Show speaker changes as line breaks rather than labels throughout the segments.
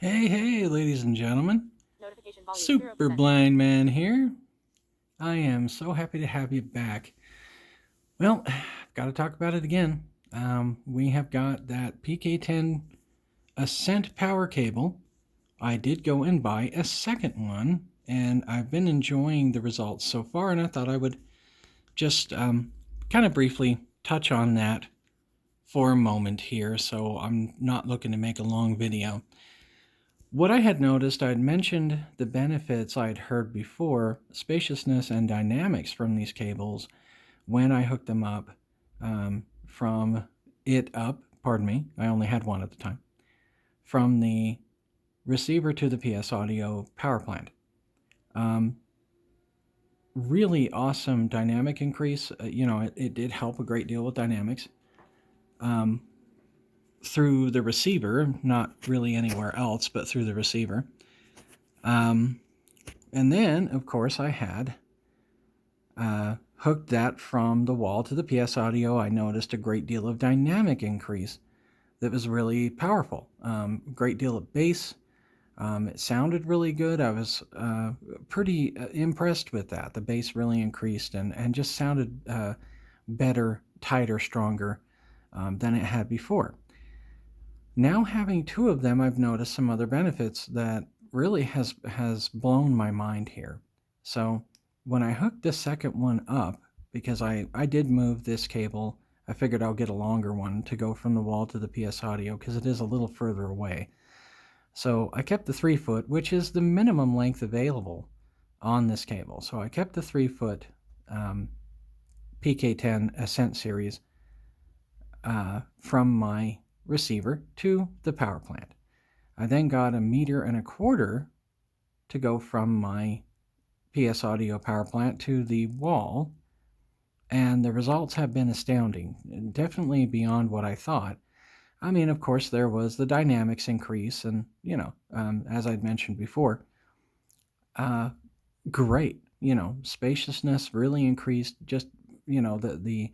Hey, ladies and gentlemen. Super Blind Man here. I am so happy to have you back. Well, I've got to talk about it again. We have got that PK10 Ascent power cable. I did go and buy a second one, and I've been enjoying the results so far, and I thought I would just kind of briefly touch on that for a moment here, so I'm not looking to make a long video. What I had noticed, I had mentioned the benefits I'd heard before, spaciousness and dynamics from these cables when I hooked them up pardon me, I only had one at the time, from the receiver to the PS Audio power plant. Really awesome dynamic increase. It did help a great deal with dynamics. Through the receiver, not really anywhere else, but through the receiver. And then, of course, I had hooked that from the wall to the PS Audio. I noticed a great deal of dynamic increase that was really powerful. Great deal of bass. It sounded really good. I was pretty impressed with that. The bass really increased and just sounded better, tighter, stronger than it had before. Now having two of them, I've noticed some other benefits that really has blown my mind here. So when I hooked the second one up, because I did move this cable, I figured I'll get a longer one to go from the wall to the PS Audio because it is a little further away. So I kept the 3-foot, which is the minimum length available on this cable. So I kept the 3-foot PK10 Ascent series from my receiver to the power plant. I then got 1.25 meters to go from my PS Audio power plant to the wall, and the results have been astounding, definitely beyond what I thought. I mean, of course, there was the dynamics increase, and as I'd mentioned before, great. Spaciousness really increased. Just the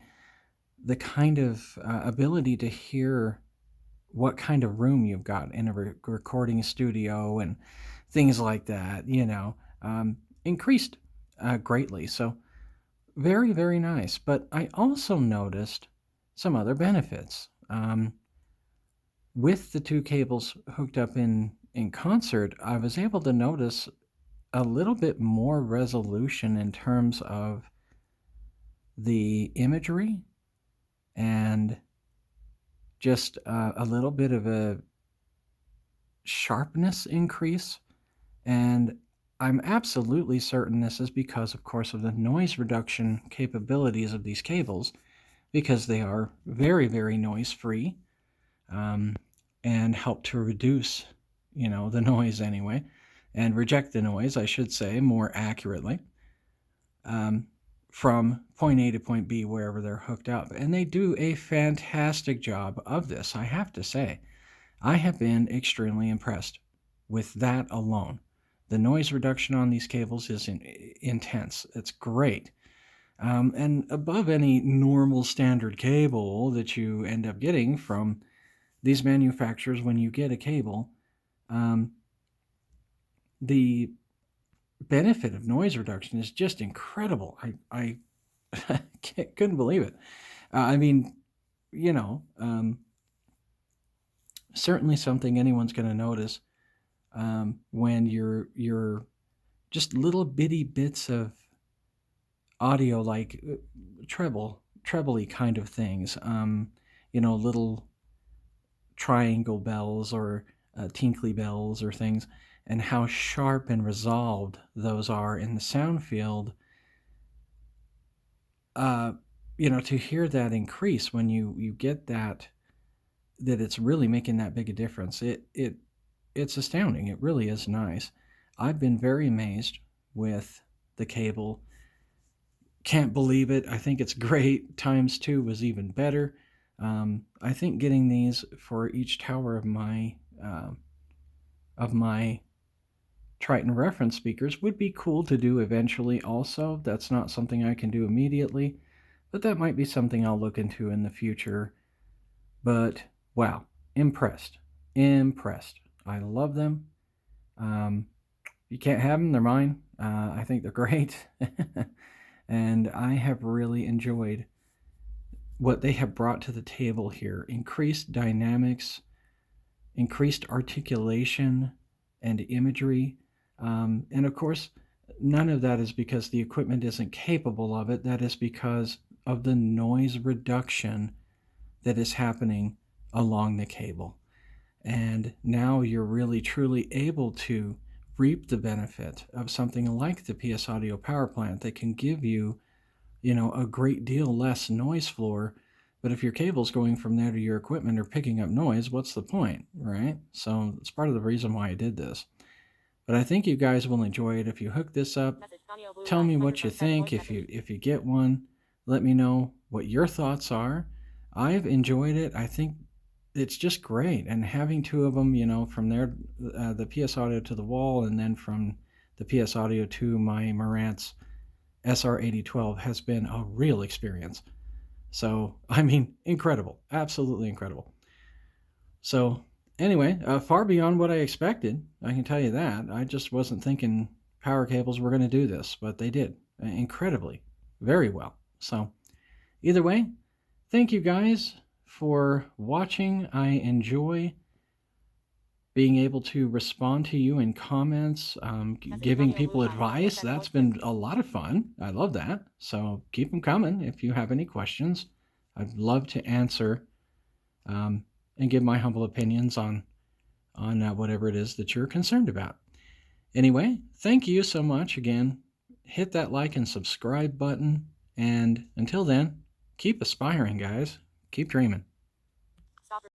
kind of ability to hear what kind of room you've got in a recording studio and things like that, increased greatly. So very, very nice. But I also noticed some other benefits. With the two cables hooked up in concert, I was able to notice a little bit more resolution in terms of the imagery and just a little bit of a sharpness increase. And I'm absolutely certain this is because, of course, of the noise reduction capabilities of these cables, because they are very, very noise free and help to reduce, the noise anyway, and reject the noise, I should say, more accurately. From point A to point B, wherever they're hooked up. And they do a fantastic job of this, I have to say. I have been extremely impressed with that alone. The noise reduction on these cables is intense. It's great. And above any normal standard cable that you end up getting from these manufacturers when you get a cable, the benefit of noise reduction is just incredible. I couldn't believe it. I mean, certainly something anyone's going to notice when you're just little bitty bits of audio, like trebly kind of things, little triangle bells or tinkly bells or things, and how sharp and resolved those are in the sound field. To hear that increase when you get that it's really making that big a difference, it's astounding. It really is nice. I've been very amazed with the cable. Can't believe it. I think it's great. Times 2 was even better. I think getting these for each tower of my Triton reference speakers would be cool to do eventually also. That's not something I can do immediately, but that might be something I'll look into in the future. But wow, impressed. I love them. Um, you can't have them, they're mine. I think they're great. And I have really enjoyed what they have brought to the table here: increased dynamics, increased articulation, and imagery. And of course, none of that is because the equipment isn't capable of it. That is because of the noise reduction that is happening along the cable. And now you're really truly able to reap the benefit of something like the PS Audio power plant that can give you, a great deal less noise floor. But if your cable's going from there to your equipment or picking up noise, what's the point, right? So it's part of the reason why I did this. But I think you guys will enjoy it if you hook this up. Tell me what you think. If you get one, let me know what your thoughts are. I've enjoyed it. I think it's just great. And having two of them, from there, the PS Audio to the wall, and then from the PS Audio to my Marantz SR8012 has been a real experience. So, I mean, incredible. Absolutely incredible. So, anyway, far beyond what I expected. I can tell you that. I just wasn't thinking power cables were going to do this, but they did incredibly, very well. So, either way, thank you guys for watching. I enjoy being able to respond to you in comments, giving people advice. That's been a lot of fun. I love that. So keep them coming if you have any questions. I'd love to answer and give my humble opinions on whatever it is that you're concerned about. Anyway, thank you so much again. Hit that like and subscribe button. And until then, keep aspiring, guys. Keep dreaming.